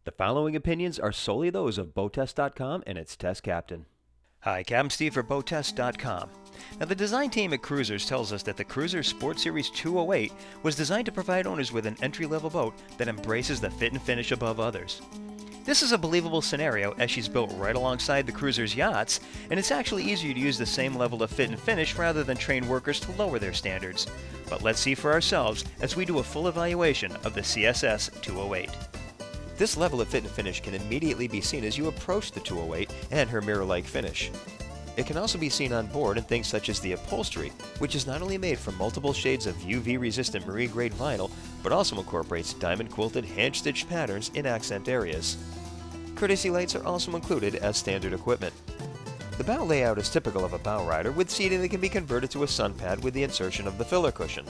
The following opinions are solely those of BoatTEST.com and its test captain. Hi, Captain Steve for BoatTEST.com. Now, the design team at Cruisers tells us that the Cruiser Sport Series 208 was designed to provide owners with an entry-level boat that embraces the fit and finish above others. This is a believable scenario as she's built right alongside the Cruiser's yachts, and it's actually easier to use the same level of fit and finish rather than train workers to lower their standards. But let's see for ourselves as we do a full evaluation of the CSS 208. This level of fit and finish can immediately be seen as you approach the 208 and her mirror-like finish. It can also be seen on board in things such as the upholstery, which is not only made from multiple shades of UV-resistant marine-grade vinyl, but also incorporates diamond-quilted hand-stitched patterns in accent areas. Courtesy lights are also included as standard equipment. The bow layout is typical of a bow rider, with seating that can be converted to a sun pad with the insertion of the filler cushion.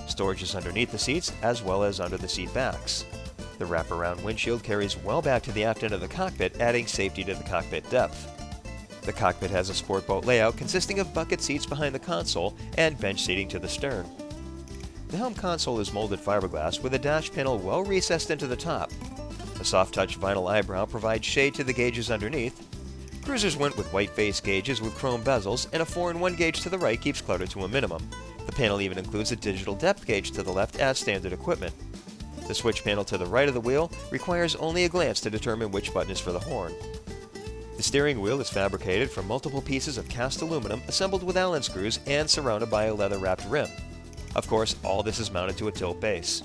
Storage is underneath the seats as well as under the seat backs. The wraparound windshield carries well back to the aft end of the cockpit, adding safety to the cockpit depth. The cockpit has a sport boat layout consisting of bucket seats behind the console and bench seating to the stern. The Helm Console is molded fiberglass with a dash panel well recessed into the top. A soft-touch vinyl eyebrow provides shade to the gauges underneath. Cruisers went with white face gauges with chrome bezels, and a 4-in-1 gauge to the right keeps clutter to a minimum. The panel even includes a digital depth gauge to the left as standard equipment. The switch panel to the right of the wheel requires only a glance to determine which button is for the horn. The steering wheel is fabricated from multiple pieces of cast aluminum assembled with Allen screws and surrounded by a leather-wrapped rim. Of course, all this is mounted to a tilt base.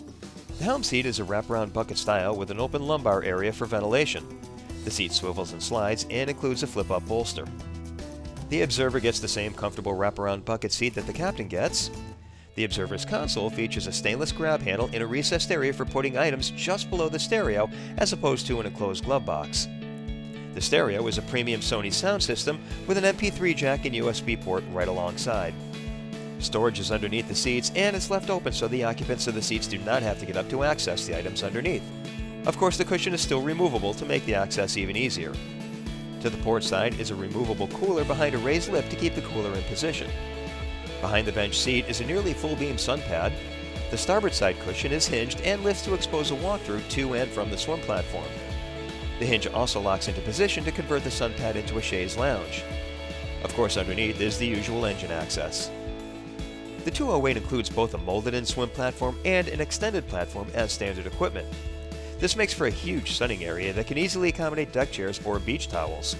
The helm seat is a wraparound bucket style with an open lumbar area for ventilation. The seat swivels and slides and includes a flip-up bolster. The observer gets the same comfortable wraparound bucket seat that the captain gets. The observer's console features a stainless grab handle in a recessed area for putting items just below the stereo as opposed to an enclosed glove box. The stereo is a premium Sony sound system with an MP3 jack and USB port right alongside. Storage is underneath the seats and it's left open so the occupants of the seats do not have to get up to access the items underneath. Of course, the cushion is still removable to make the access even easier. To the port side is a removable cooler behind a raised lip to keep the cooler in position. Behind the bench seat is a nearly full-beam sun pad. The starboard side cushion is hinged and lifts to expose a walkthrough to and from the swim platform. The hinge also locks into position to convert the sun pad into a chaise lounge. Of course, underneath is the usual engine access. The 208 includes both a molded-in swim platform and an extended platform as standard equipment. This makes for a huge sunning area that can easily accommodate deck chairs or beach towels.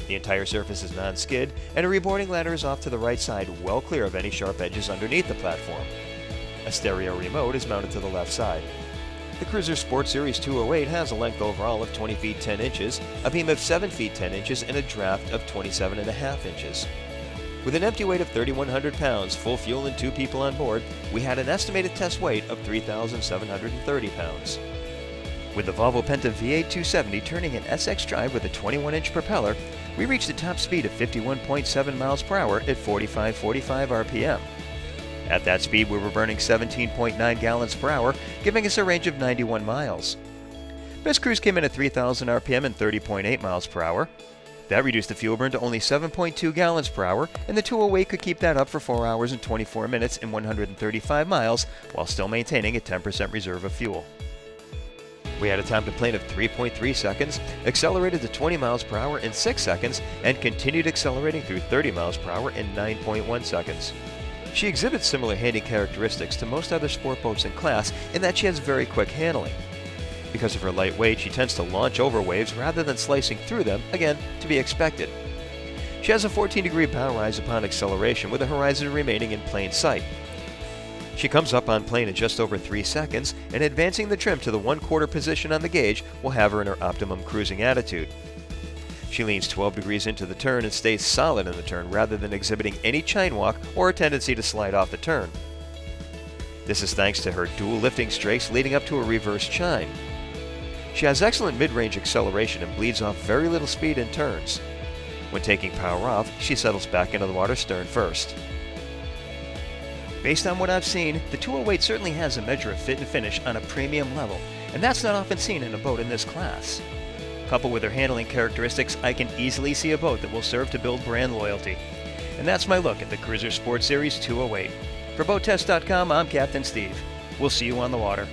The entire surface is non-skid, and a reboarding ladder is off to the right side, well clear of any sharp edges underneath the platform. A stereo remote is mounted to the left side. The Cruiser Sport Series 208 has a length overall of 20 feet 10 inches, a beam of 7 feet 10 inches, and a draft of 27.5 inches. With an empty weight of 3,100 pounds, full fuel, and 2 people on board, we had an estimated test weight of 3,730 pounds. With the Volvo Penta V8 270 turning an SX drive with a 21-inch propeller, we reached a top speed of 51.7 miles per hour at 45 RPM. At that speed, we were burning 17.9 gallons per hour, giving us a range of 91 miles. Best cruise came in at 3,000 RPM and 30.8 miles per hour. That reduced the fuel burn to only 7.2 gallons per hour, and the 208 could keep that up for 4 hours and 24 minutes and 135 miles while still maintaining a 10% reserve of fuel. We had a time to plane of 3.3 seconds, accelerated to 20 miles per hour in 6 seconds, and continued accelerating through 30 miles per hour in 9.1 seconds. She exhibits similar handling characteristics to most other sport boats in class in that she has very quick handling. Because of her light weight, she tends to launch over waves rather than slicing through them, again, to be expected. She has a 14-degree bow rise upon acceleration with the horizon remaining in plain sight. She comes up on plane in just over 3 seconds, and advancing the trim to the 1/4 position on the gauge will have her in her optimum cruising attitude. She leans 12 degrees into the turn and stays solid in the turn rather than exhibiting any chine walk or a tendency to slide off the turn. This is thanks to her dual lifting strakes leading up to a reverse chine. She has excellent mid-range acceleration and bleeds off very little speed in turns. When taking power off, she settles back into the water stern first. Based on what I've seen, the 208 certainly has a measure of fit and finish on a premium level, and that's not often seen in a boat in this class. Coupled with her handling characteristics, I can easily see a boat that will serve to build brand loyalty. And that's my look at the Cruiser Sport Series 208. For BoatTEST.com, I'm Captain Steve. We'll see you on the water.